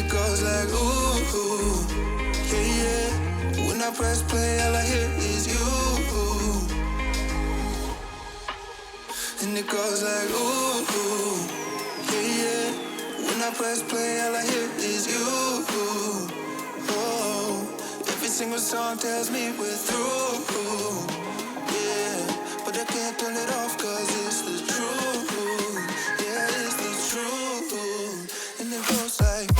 it goes like ooh, yeah, yeah. When I press play, all I hear is you. And it goes like ooh, yeah, yeah. When I press play, all I hear is you. Oh, every single song tells me we're through. Yeah, but I can't turn it off 'cause it's the truth. Yeah, it's the truth. And it goes like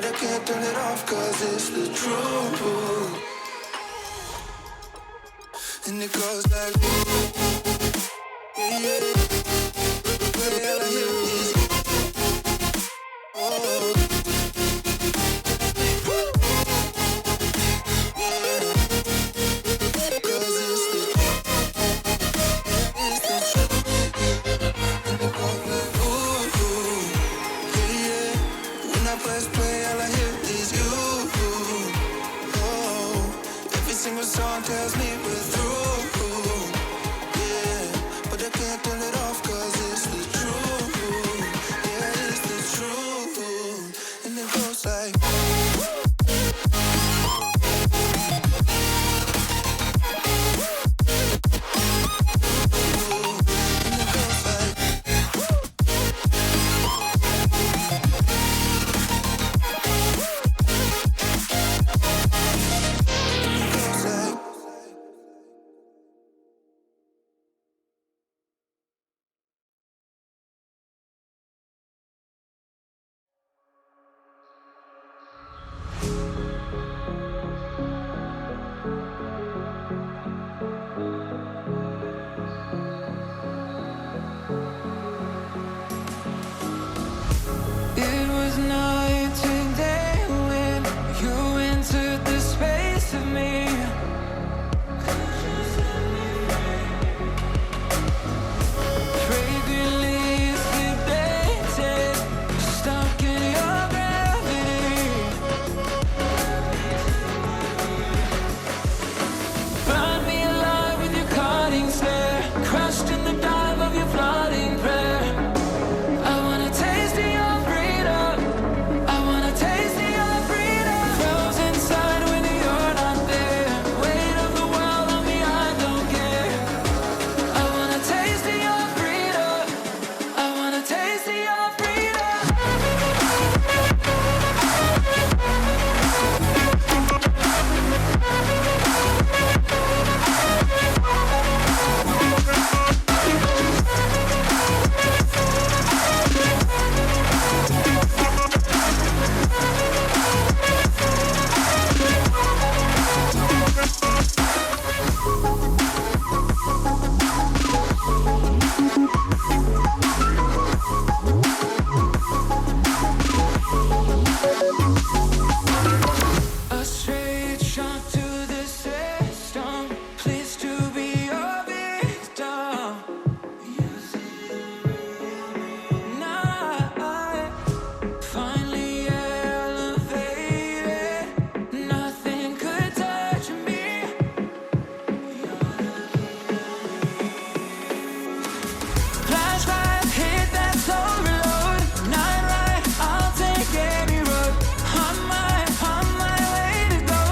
but I can't turn it off 'cause it's the truth. Flashlight, hit that soul reload. Night ride, I'll take any road. On my way to go,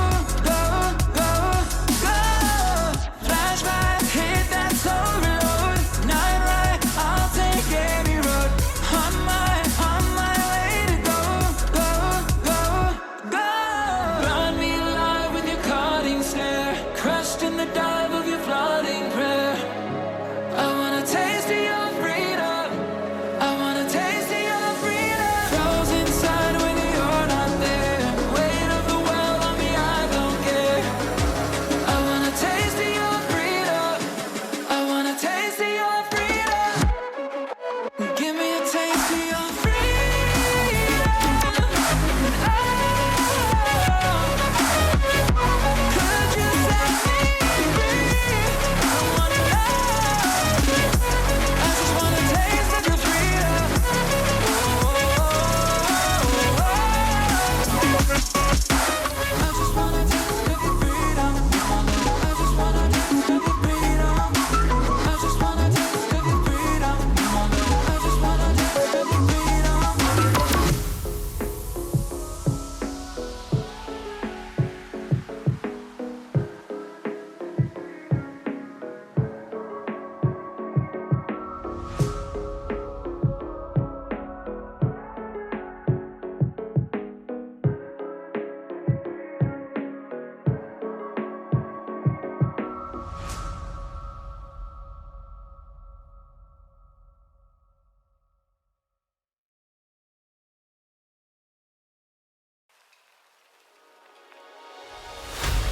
go, go, go. Flashlight, hit that soul reload. Night ride, I'll take any road. On my way to go, go, go, go. Burn me alive with your cutting stare, crushed in the dive of your flooding prayer. I wanna taste of your freedom. I wanna taste of your freedom. Froze inside when you're not there. Weight of the world on me, I don't care. I wanna taste of your freedom. I wanna taste of your freedom. Give me a taste of your freedom. Could you set me free? I wanna know. I just wanna taste of your freedom. I just wanna taste of your freedom. I just wanna taste of your freedom. I just wanna taste of your freedom. I just wanna taste of your freedom.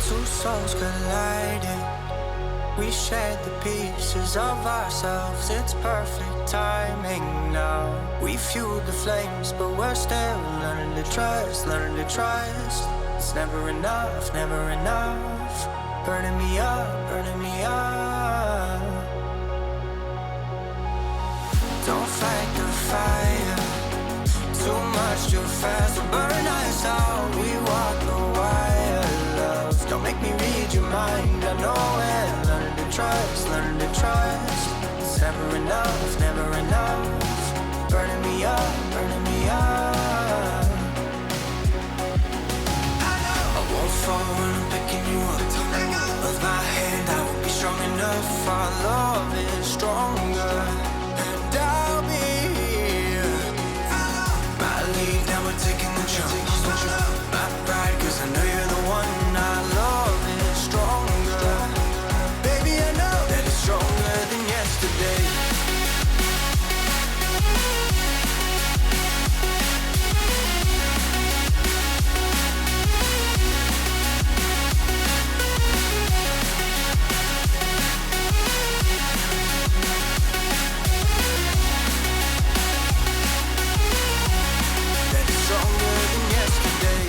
Two souls colliding. We shared the pieces of ourselves. It's perfect timing now. We fueled the flames, but we're still learning to trust, learning to trust. It's never enough, never enough. Burning me up, burning me up. Don't fight the fire. Too much, too fast to burn us out. We walk the wire, love. Don't make me read your mind. I know it. Learning to trust, learning to trust. It's never enough, never enough. Burning me up, burning me up. I won't fall when I'm picking you up. Of my hand, I won't be strong enough. Our love is stronger, and I'll be here. My lead, now we're taking the jump. My pride, 'cause I know you're the one. Our love is stronger. Baby, I know that it's stronger than yesterday. That it's stronger than yesterday.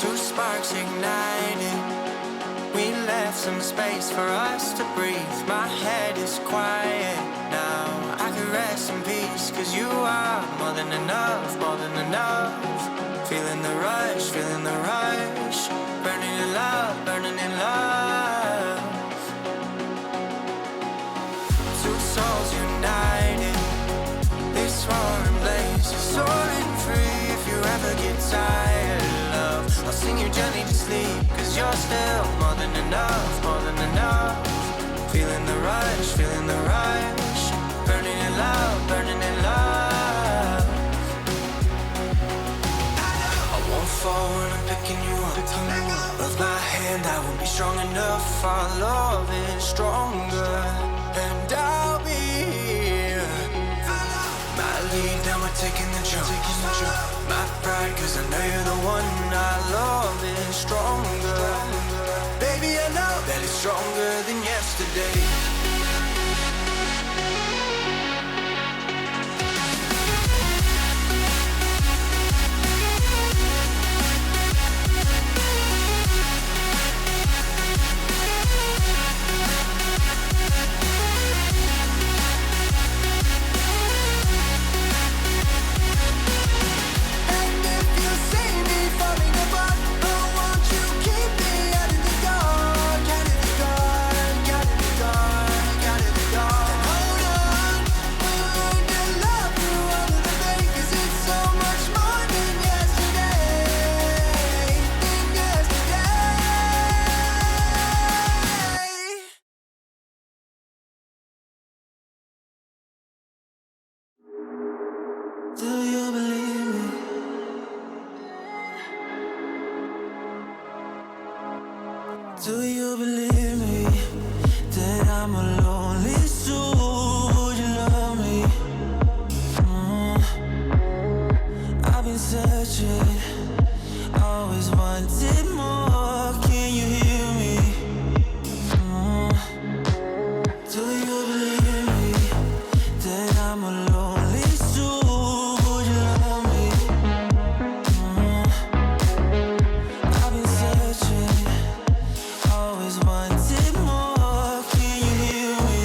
Two sparks igniting. We left some space for us to breathe. My head is quiet now. I can rest in peace, 'cause you are more than enough, more than enough. Feeling the rush, feeling the rush. Burning in love, burning in love. Two souls united. This roaring blaze is soaring free. If you ever get tired, love, I'll sing you gently to sleep. 'Cause you're still more than enough, more than enough. Feeling the rush, feeling the rush. Burning in love, burning in love. I won't fall when I'm picking you up. Of my hand, I won't be strong enough. Our love is stronger, and I'll be here. My lead, now we're taking the jump. My pride, 'cause I know you're the one. Our love is stronger. Baby, I know that it's stronger than yesterday. Falling apart, oh, won't you keep me out in the dark? And if Do you believe me that I'm a lonely soul? Would you love me? I've been searching, always wanted more. Can you hear me? Do you believe me that I'm a lonely soul? Would you love me? I've been searching, always wanted more. Can you hear me?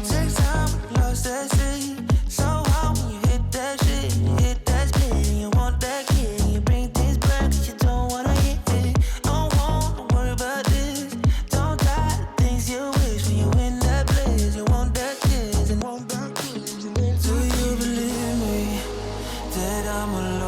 Take time, lost that shit. So hard when you hit that shit. Hit that split, you want that kid. You bring things back 'cause you don't wanna hit it. Don't wanna worry about this. Don't die the things you wish when you in that place. You want that kiss and want that kiss. Do you believe me that I'm alone?